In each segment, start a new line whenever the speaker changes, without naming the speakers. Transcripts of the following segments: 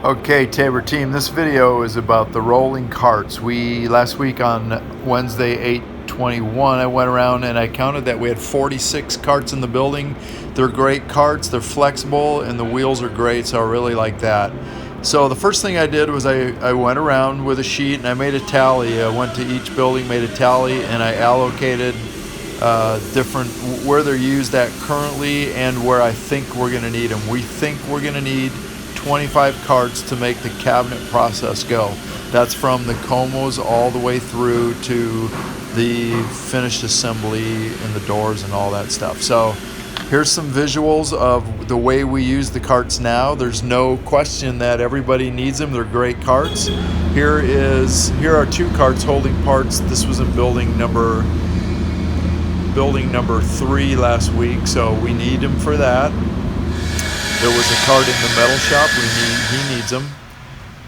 Okay, Taber team, this video is about the rolling carts. Last week on Wednesday 8/21, I went around and I counted that we had 46 carts in the building. They're great carts, they're flexible, and the wheels are great, so I really like that. So the first thing I did was I went around with a sheet and I made a tally. I went to each building, made a tally, and I allocated different where they're used at currently and where I think we're going to need them. We think we're going to need 25 carts to make the cabinet process go. That's from the comos all the way through to the finished assembly and the doors and all that stuff. So here's some visuals of the way we use the carts now. There's no question that everybody needs them. They're great carts. Here are two carts holding parts. This was in building number 3 last week, so we need them for that. There was a cart in the metal shop. He needs them.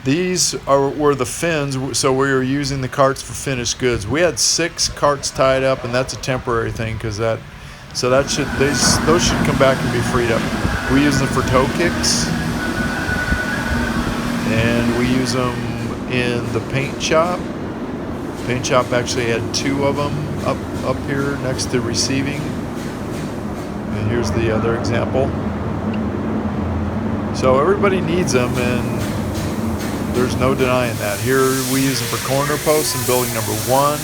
These were the fins, so we were using the carts for finished goods. We had 6 carts tied up, and that's a temporary thing because those should come back and be freed up. We use them for toe kicks, and we use them in the paint shop. Paint shop actually had 2 of them up here next to receiving. And here's the other example. So everybody needs them, and there's no denying that. Here we use them for corner posts in building number 1.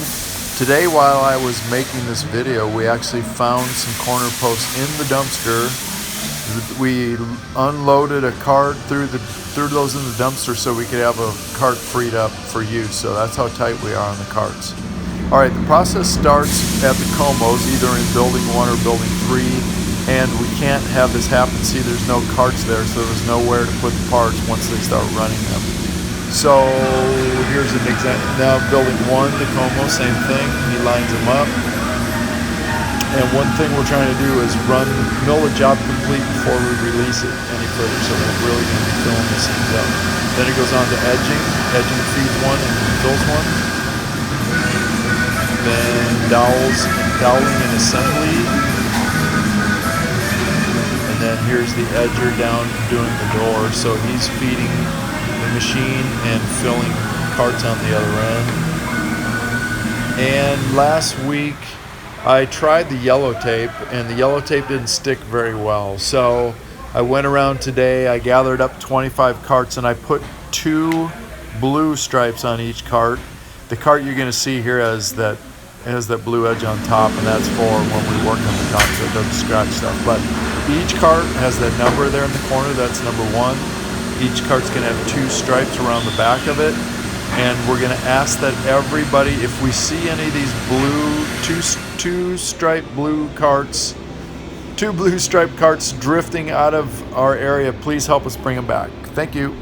Today, while I was making this video, we actually found some corner posts in the dumpster. We unloaded a cart, threw those in the dumpster so we could have a cart freed up for use. So that's how tight we are on the carts. All right, the process starts at the comos, either in building 1 or building 3. And we can't have this happen. See, there's no carts there, so there's nowhere to put the parts once they start running them. So here's an example. Now building 1, the como, same thing. He lines them up. And one thing we're trying to do is mill the job complete before we release it any further. So we're really going to be filling these things up. Then it goes on to edging. Edging feeds 1 and fills 1. Then doweling and assembly. And then here's the edger down doing the door. So he's feeding the machine and filling carts on the other end. And last week I tried the yellow tape, and the yellow tape didn't stick very well. So I went around today, I gathered up 25 carts, and I put 2 blue stripes on each cart. The cart you're going to see here has that blue edge on top, and that's for when we work on the top so it doesn't scratch stuff. But each cart has that number there in the corner. That's number 1. Each cart's going to have 2 stripes around the back of it. And we're going to ask that everybody, if we see any of these two striped blue carts, 2 blue striped carts drifting out of our area, please help us bring them back. Thank you.